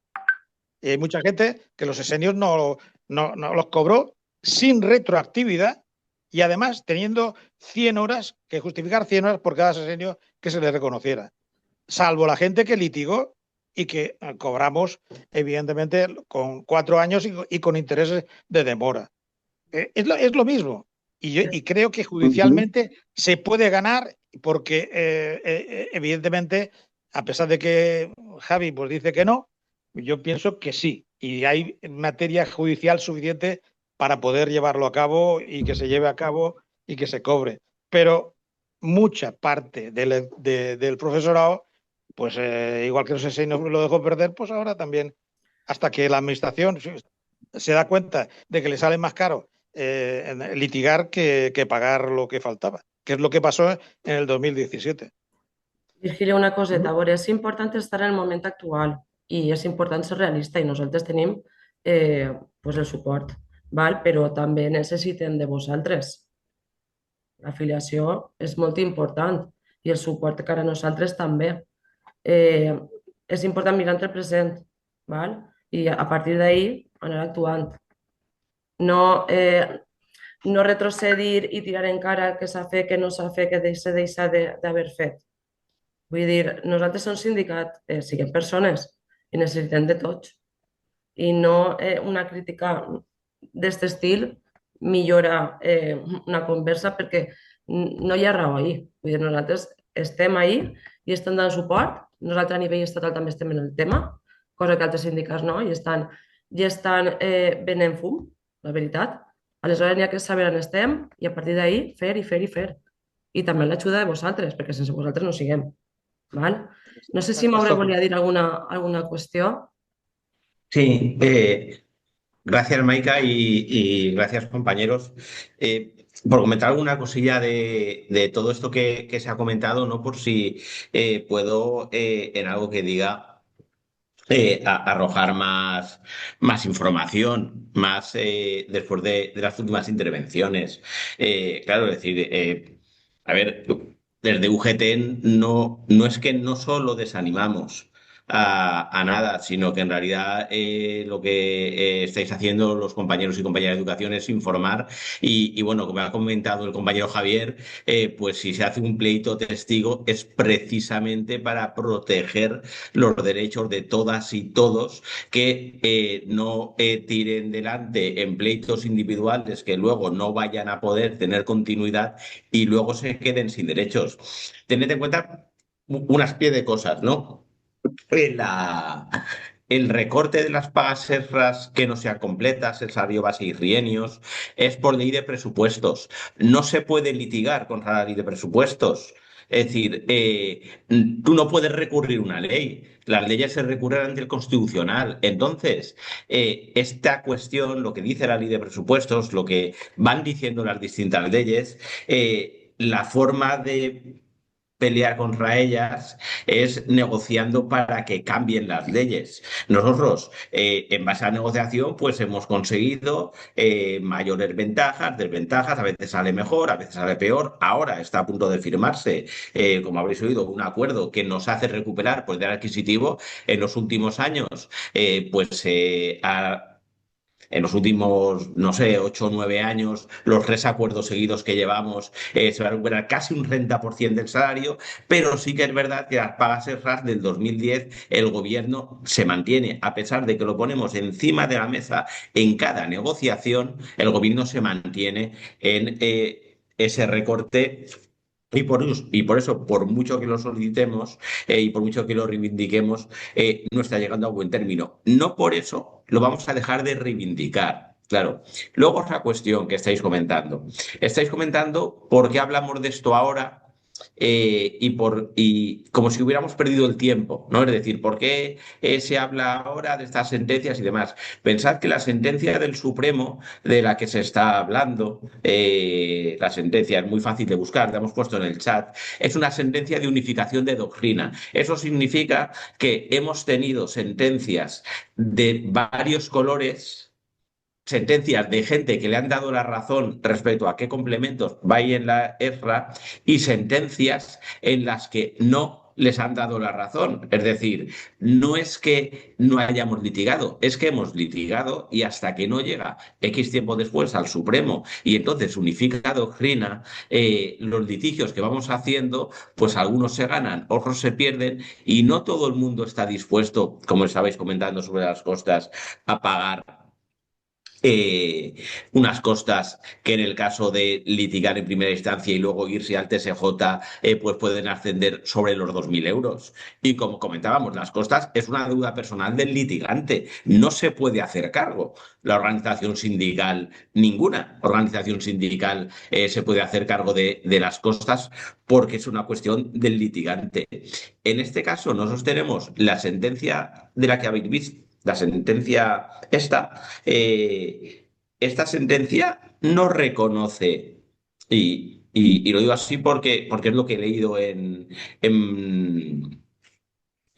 Y hay mucha gente que los sesenios no los cobró sin retroactividad y además teniendo 100 horas, que justificar 100 horas por cada sesenio que se le reconociera. Salvo la gente que litigó y que cobramos, evidentemente, con 4 años y con intereses de demora. Es lo mismo. Y creo que judicialmente se puede ganar porque, evidentemente, a pesar de que Javi pues, dice que no, yo pienso que sí. Y hay materia judicial suficiente para poder llevarlo a cabo y que se lleve a cabo y que se cobre. Pero mucha parte del profesorado, pues igual que no sé si lo dejó perder, pues ahora también, hasta que la administración se da cuenta de que le sale más caro litigar que pagar lo que faltava, que és lo que passó en el 2017. Virgilio, una coseta. A veure, és important estar en el moment actual i és important ser realista i nosaltres tenim pues el suport, val? Però també necessitem de vosaltres. L'afiliació és molt important i el suport que ara nosaltres també. Eh, és important mirar el present, val? I a partir d'ahir anar actuant. No, no retrocedir i tirar en cara que s'ha fet, que no s'ha fet, que se deixa d'haver fet. Vull dir, nosaltres som sindicat, siguem persones i necessitem de tots. I no una crítica d'aquest estil millora una conversa perquè no hi ha raó ahir. Vull dir, nosaltres estem ahir i estem donant suport. Nosaltres a nivell estatal també estem en el tema, cosa que altres sindicats no, i estan venent fum, la veritat. Aleshores n'hi ha que saber on estem i a partir d'ahir fer i fer i fer. I també l'ajuda de vosaltres, perquè sense vosaltres no siguem. Val? No sé si Maure volia dir alguna qüestió. Sí, gracias Maika y gracias compañeros. Por comentar alguna cosilla de todo esto que se ha comentado, ¿no? Por si puedo en algo que diga arrojar más información, más después de las últimas intervenciones. Claro, es decir, a ver, desde UGT no es que no solo desanimamos a nada, sino que en realidad lo que estáis haciendo los compañeros y compañeras de educación es informar y bueno, como ha comentado el compañero Javier, pues si se hace un pleito testigo es precisamente para proteger los derechos de todas y todos que no tiren delante en pleitos individuales que luego no vayan a poder tener continuidad y luego se queden sin derechos. Tened en cuenta una serie de cosas, ¿no? La, el recorte de las pagas extras que no sean completas, el salario base y trienios, es por ley de presupuestos. No se puede litigar contra la ley de presupuestos. Es decir, tú no puedes recurrir una ley. Las leyes se recurren ante el Constitucional. Entonces, esta cuestión, lo que dice la ley de presupuestos, lo que van diciendo las distintas leyes, la forma de pelear contra ellas es negociando para que cambien las leyes. Nosotros, en base a la negociación, pues hemos conseguido mayores ventajas, desventajas, a veces sale mejor, a veces sale peor. Ahora está a punto de firmarse, como habréis oído, un acuerdo que nos hace recuperar poder adquisitivo en los últimos años. En los últimos, no sé, 8 o 9 años, los 3 acuerdos seguidos que llevamos, se va a recuperar casi un 30% del salario, pero sí que es verdad que las pagas extras del 2010 el gobierno se mantiene, a pesar de que lo ponemos encima de la mesa en cada negociación, el gobierno se mantiene en ese recorte. Y por eso, por mucho que lo solicitemos y por mucho que lo reivindiquemos, no está llegando a buen término. No por eso lo vamos a dejar de reivindicar. Claro. Luego otra cuestión que estáis comentando. Estáis comentando por qué hablamos de esto ahora y como si hubiéramos perdido el tiempo, ¿no? Es decir, ¿por qué se habla ahora de estas sentencias y demás? Pensad que la sentencia del Supremo de la que se está hablando, la sentencia es muy fácil de buscar, la hemos puesto en el chat, es una sentencia de unificación de doctrina. Eso significa que hemos tenido sentencias de varios colores, sentencias de gente que le han dado la razón respecto a qué complementos va ahí en la ESRA y sentencias en las que no les han dado la razón. Es decir, no es que no hayamos litigado, es que hemos litigado y hasta que no llega X tiempo después al Supremo y entonces unifica doctrina, los litigios que vamos haciendo, pues algunos se ganan, otros se pierden y no todo el mundo está dispuesto, como estabais comentando sobre las costas, a pagar eh, unas costas que en el caso de litigar en primera instancia y luego irse al TSJ, pues pueden ascender sobre los 2.000 euros. Y como comentábamos, las costas es una deuda personal del litigante, no se puede hacer cargo. La organización sindical, ninguna organización sindical se puede hacer cargo de las costas porque es una cuestión del litigante. En este caso, nosotros tenemos la sentencia de la que habéis visto, la sentencia esta sentencia no reconoce, y lo digo así porque es lo que he leído en, en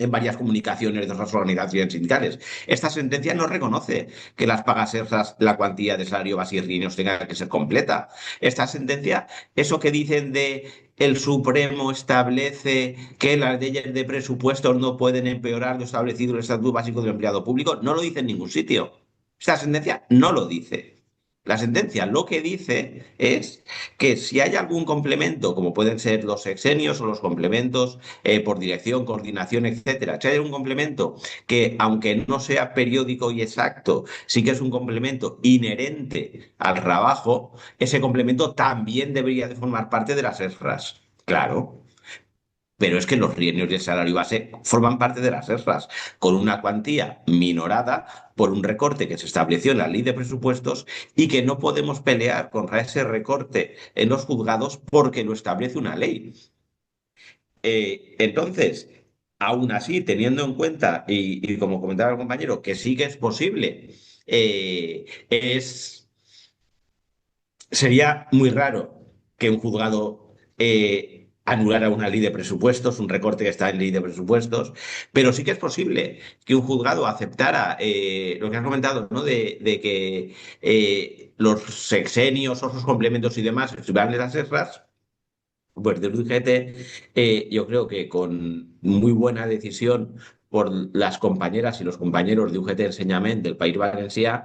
varias comunicaciones de otras organizaciones sindicales. Esta sentencia no reconoce que las pagas extras, la cuantía de salario base y riños tenga que ser completa. Esta sentencia, eso que dicen de el Supremo establece que las leyes de presupuestos no pueden empeorar lo establecido en el Estatuto Básico del Empleado Público, no lo dice en ningún sitio. Esta sentencia no lo dice. La sentencia lo que dice es que si hay algún complemento, como pueden ser los sexenios o los complementos por dirección, coordinación, etcétera, si hay un complemento que, aunque no sea periódico y exacto, sí que es un complemento inherente al trabajo, ese complemento también debería de formar parte de las extras. Claro. Pero es que los trienios y el salario base forman parte de las extras, con una cuantía minorada por un recorte que se estableció en la ley de presupuestos y que no podemos pelear contra ese recorte en los juzgados porque lo establece una ley. Entonces, aún así, teniendo en cuenta, y como comentaba el compañero, que sí que es posible, sería muy raro que un juzgado anulara una ley de presupuestos, un recorte que está en ley de presupuestos, pero sí que es posible que un juzgado aceptara lo que has comentado, ¿no? De que los sexenios, otros complementos y demás estuvieran en las extras. Pues desde UGT, yo creo que con muy buena decisión por las compañeras y los compañeros de UGT Enseñament del País Valencià,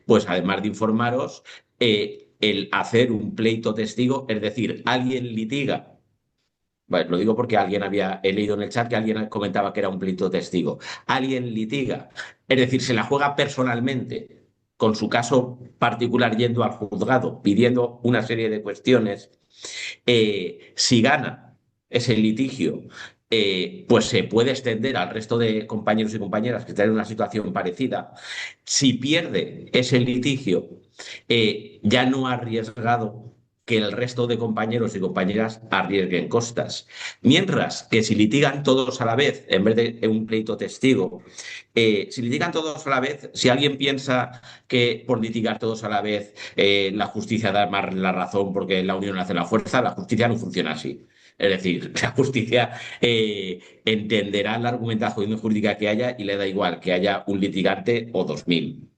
pues además de informaros, el hacer un pleito testigo, es decir, alguien litiga. Bueno, lo digo porque he leído en el chat que alguien comentaba que era un pleito testigo. Alguien litiga, es decir, se la juega personalmente, con su caso particular yendo al juzgado, pidiendo una serie de cuestiones. Si gana, ese litigio pues se puede extender al resto de compañeros y compañeras que están en una situación parecida. Si pierde ese litigio, ya no ha arriesgado que el resto de compañeros y compañeras arriesguen costas. Mientras que si litigan todos a la vez, en vez de un pleito testigo, si litigan todos a la vez, si alguien piensa que por litigar todos a la vez la justicia da más la razón porque la unión hace la fuerza, la justicia no funciona así. Es decir, la justicia entenderá la argumentación jurídica que haya y le da igual que haya un litigante o 2000.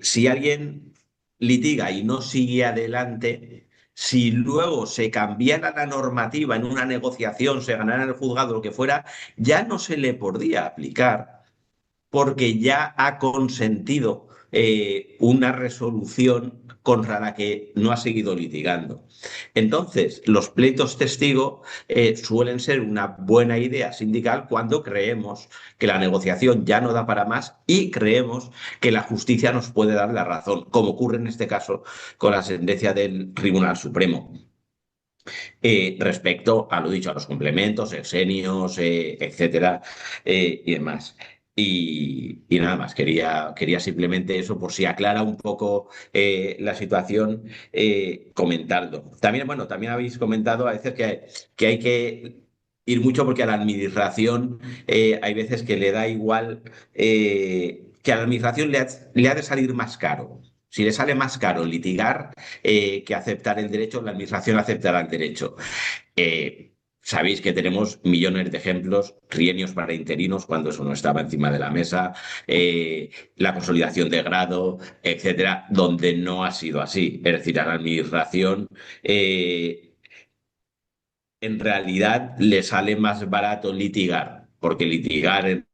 Si alguien litiga y no sigue adelante, si luego se cambiara la normativa en una negociación, se ganara en el juzgado, lo que fuera, ya no se le podría aplicar porque ya ha consentido una resolución contra la que no ha seguido litigando. Entonces, los pleitos testigo suelen ser una buena idea sindical cuando creemos que la negociación ya no da para más y creemos que la justicia nos puede dar la razón, como ocurre en este caso con la sentencia del Tribunal Supremo. Respecto a lo dicho, a los complementos, exenios, etcétera, y demás. Y nada más, quería simplemente eso, por si aclara un poco la situación, comentarlo. También, bueno, también habéis comentado a veces que hay que ir mucho porque a la administración hay veces que le da igual, que a la administración le ha de salir más caro. Si le sale más caro litigar que aceptar el derecho, la administración aceptará el derecho. Sabéis que tenemos millones de ejemplos, trienios para interinos, cuando eso no estaba encima de la mesa, la consolidación de grado, etcétera, donde no ha sido así. Es decir, a la administración en realidad le sale más barato litigar, porque litigar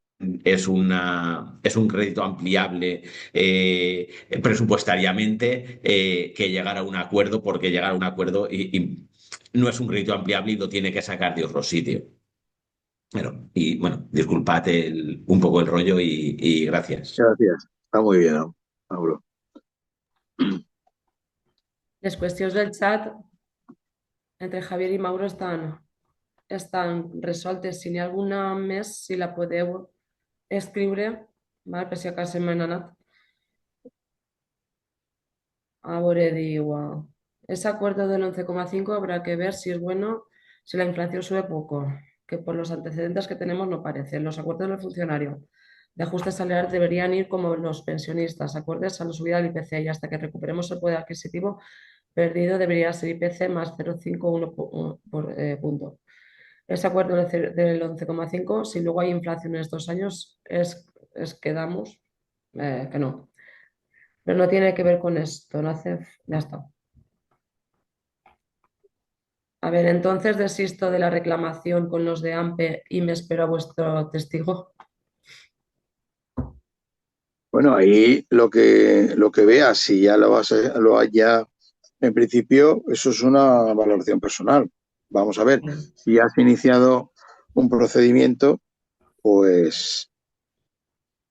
es un crédito ampliable presupuestariamente que llegar a un acuerdo, porque llegar a un acuerdo y no es un crédito ampliable y lo tiene que sacar de otro sitio. Y bueno, disculpad un poco el rollo y gracias. Gracias. Está muy bien, ¿no, Mauro? Les qüestions del xat entre Javier i Mauro estan resoltes. Si n'hi ha alguna més, si la podeu escriure, val? Per si acaso se me n'ha anat. A veure, diu, ese acuerdo del 11,5 habrá que ver si es bueno si la inflación sube poco, que por los antecedentes que tenemos no parece. Los acuerdos del funcionario de ajuste salarial deberían ir como los pensionistas, acordes a la subida del IPC y hasta que recuperemos el poder adquisitivo perdido debería ser IPC más 0,51 punto. Ese acuerdo del 11,5, si luego hay inflación en estos años, es que damos que no. Pero no tiene que ver con esto, no hace, ya está. A ver, entonces desisto de la reclamación con los de AMPE y me espero a vuestro testigo. Bueno, ahí lo que veas, si ya lo has ya, en principio, eso es una valoración personal. Vamos a ver, si has iniciado un procedimiento, pues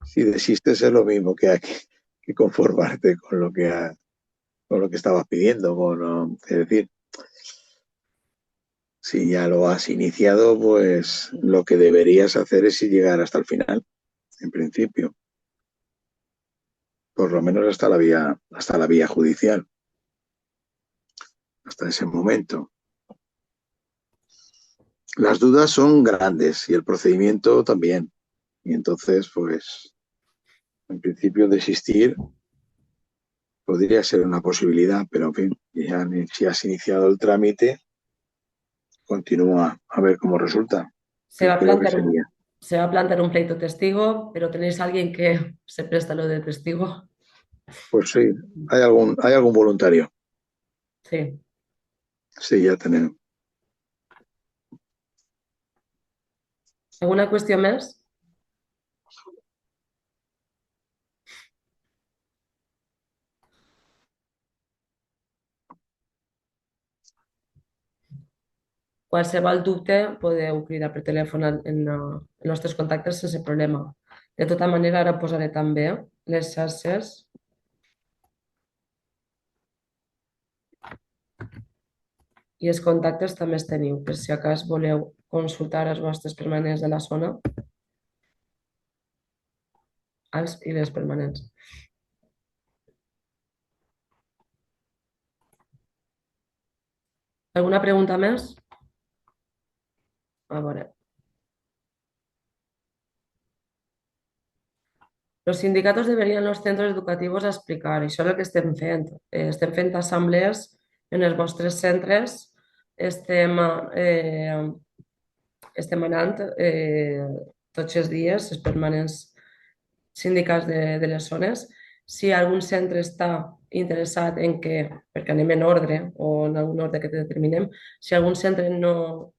si desistes es lo mismo que hay que conformarte con con lo que estabas pidiendo. Es decir, si ya lo has iniciado, pues lo que deberías hacer es llegar hasta el final, en principio. Por lo menos hasta la vía judicial, hasta ese momento. Las dudas son grandes y el procedimiento también. Y entonces, pues, en principio desistir podría ser una posibilidad, pero en fin, ya si has iniciado el trámite, continúa a ver cómo resulta. Se va a Creo que plantear sería. se va a plantear un pleito testigo, pero tenéis a alguien que se presta lo de testigo. Pues sí, hay algún voluntario. Sí. Sí, ya tenemos. ¿Alguna cuestión más? Qualsevol dubte podeu cridar per telèfon en els nostres contactes sense problema. De tota manera, ara posaré també les xarxes. I els contactes també els teniu, per si acas voleu consultar els vostres permanents de la zona, els i les permanents. ¿Alguna pregunta més? A veure. Los sindicatos deberían los centros educativos explicar, i això és el que estem fent. Estem fent assemblees en els vostres centres, estem anant tots els dies, els permanents sindicats de les zones. Si algun centre està interessat en que, perquè anem en ordre o en algun ordre que determinem, si algun centre no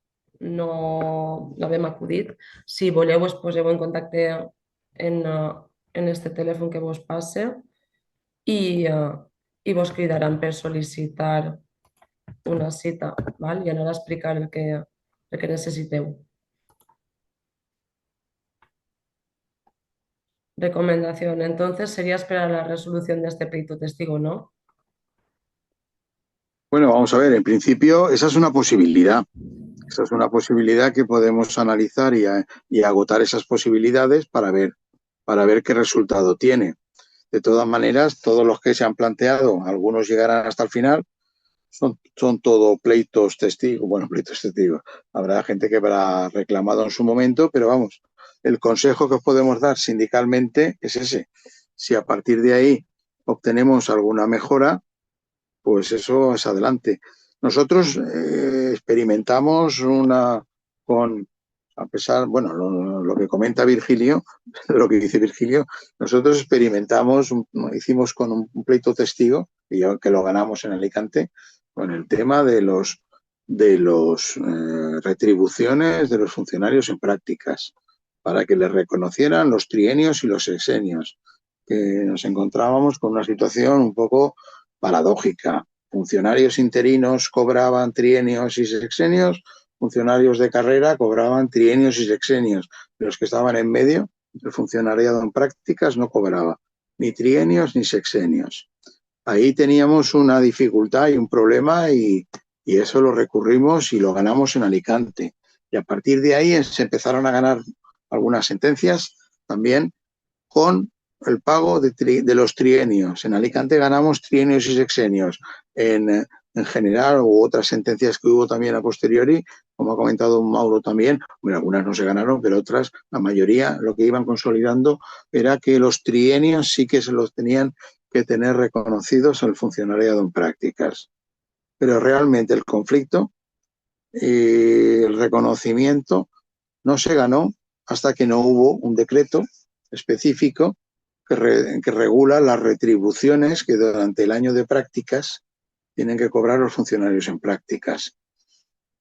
l'havem acudit, si voleu us poseu en contacte en este telèfon que vos passe i vos cridaran per sol·licitar una cita, val? I anar a explicar el que necessiteu. Recomendación. Entonces sería esperar la resolución de este pleito testigo, ¿no? Bueno, vamos a ver, en principio esa es una posibilidad. Esa es una posibilidad que podemos analizar y agotar esas posibilidades para ver qué resultado tiene. De todas maneras, todos los que se han planteado, algunos llegarán hasta el final, son todo pleitos testigos. Bueno, pleitos testigos. Habrá gente que habrá reclamado en su momento, pero vamos, el consejo que os podemos dar sindicalmente es ese. Si a partir de ahí obtenemos alguna mejora, pues eso es adelante. Nosotros experimentamos a pesar, bueno, lo que comenta Virgilio, lo que dice Virgilio, nosotros hicimos con un pleito testigo, que lo ganamos en Alicante, con el tema de los retribuciones de los funcionarios en prácticas, para que les reconocieran los trienios y los sexenios, que nos encontrábamos con una situación un poco paradójica. Funcionarios interinos cobraban trienios y sexenios, funcionarios de carrera cobraban trienios y sexenios. Los que estaban en medio, el funcionariado en prácticas no cobraba ni trienios ni sexenios. Ahí teníamos una dificultad y un problema y eso lo recurrimos y lo ganamos en Alicante. Y a partir de ahí se empezaron a ganar algunas sentencias también con el pago de los trienios. En Alicante ganamos trienios y sexenios. En general, u otras sentencias que hubo también a posteriori, como ha comentado Mauro también, bueno, algunas no se ganaron, pero otras, la mayoría, lo que iban consolidando era que los trienios sí que se los tenían que tener reconocidos al funcionariado en prácticas. Pero realmente el conflicto y el reconocimiento no se ganó hasta que no hubo un decreto específico que regula las retribuciones que durante el año de prácticas tienen que cobrar los funcionarios en prácticas.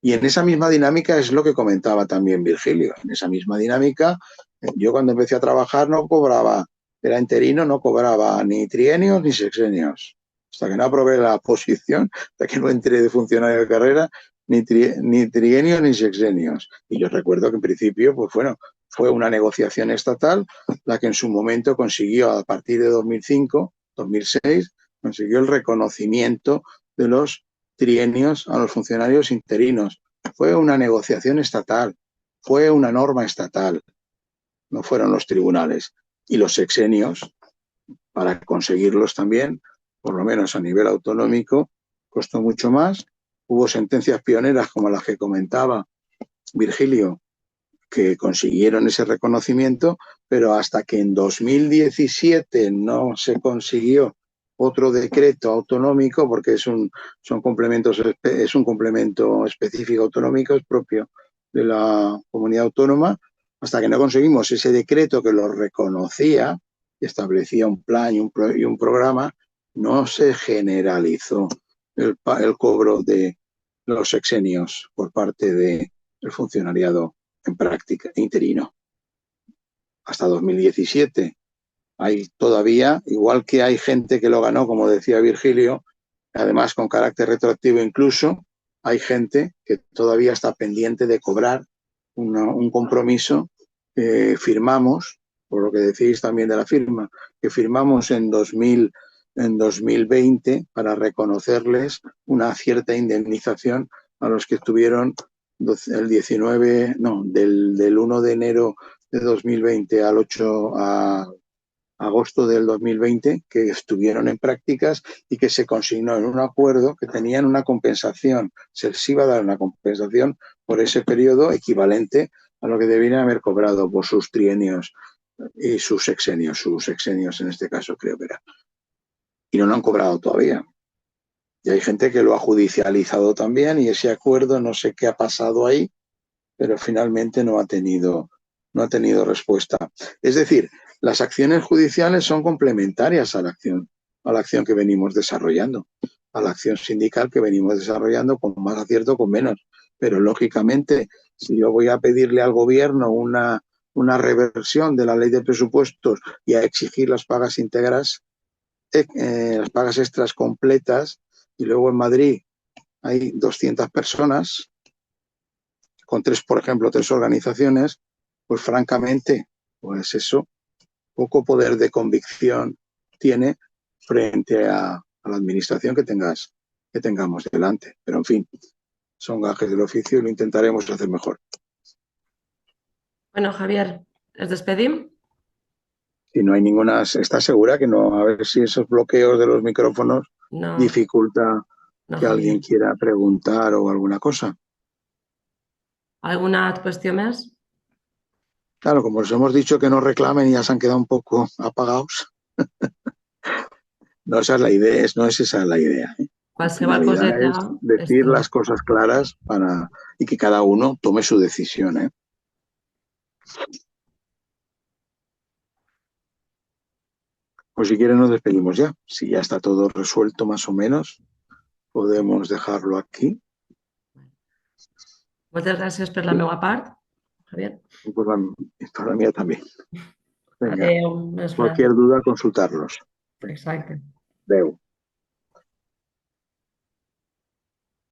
Y en esa misma dinámica es lo que comentaba también Virgilio. En esa misma dinámica, yo cuando empecé a trabajar no cobraba, era interino, no cobraba ni trienios ni sexenios. Hasta que no aprobé la posición, hasta que no entré de funcionario de carrera, ni trienios ni sexenios. Y yo recuerdo que en principio, pues bueno, fue una negociación estatal la que en su momento consiguió, a partir de 2005, 2006, consiguió el reconocimiento de los trienios a los funcionarios interinos. Fue una negociación estatal, fue una norma estatal, no fueron los tribunales. Y los sexenios, para conseguirlos también, por lo menos a nivel autonómico, costó mucho más. Hubo sentencias pioneras como las que comentaba Virgilio, que consiguieron ese reconocimiento, pero hasta que en 2017 no se consiguió otro decreto autonómico, porque es un complemento específico autonómico, es propio de la comunidad autónoma, hasta que no conseguimos ese decreto que lo reconocía y establecía un plan y un programa, no se generalizó el cobro de los sexenios por parte del funcionariado en práctica interino. Hasta 2017 hay todavía, igual que hay gente que lo ganó, como decía Virgilio, además con carácter retroactivo incluso, hay gente que todavía está pendiente de cobrar un compromiso que firmamos, por lo que decís también de la firma, que firmamos en 2020 para reconocerles una cierta indemnización a los que estuvieron el 19, no, del 1 de enero de 2020 al 8 a agosto del 2020, que estuvieron en prácticas y que se consignó en un acuerdo que tenían una compensación, se les iba a dar una compensación por ese periodo equivalente a lo que debían haber cobrado por sus trienios y sus sexenios en este caso creo que era. Y no lo han cobrado todavía. Y hay gente que lo ha judicializado también y ese acuerdo no sé qué ha pasado ahí, pero finalmente no ha tenido respuesta. Es decir, las acciones judiciales son complementarias a la acción que venimos desarrollando, a la acción sindical que venimos desarrollando con más acierto, con menos. Pero lógicamente, si yo voy a pedirle al gobierno una reversión de la ley de presupuestos y a exigir las pagas íntegras, las pagas extras completas, y luego en Madrid hay 200 personas, con por ejemplo, tres organizaciones, pues francamente, pues eso, poco poder de convicción tiene frente a la administración que tengamos delante. Pero en fin, son gajes del oficio y lo intentaremos hacer mejor. Bueno, Javier, ¿os despedim? Si no hay ninguna, ¿estás segura que no? A ver si esos bloqueos de los micrófonos No, dificulta no, que alguien Javier. quiera preguntar o alguna cosa. ¿Alguna cuestión más? Claro, como os hemos dicho que no reclamen y ya se han quedado un poco apagados. No, esa es la idea, no es esa la idea. La Qualsevol finalidad coseta, es decir esto. las cosas claras y que cada uno tome su decisión. Pues si quieren nos despedimos ya. Si ya está todo resuelto más o menos, podemos dejarlo aquí. Moltes gràcies per la meva part, Javier. Y pues para la mía también. Venga, Adéu, cualquier duda, consultarlos. Exacte. Adeu.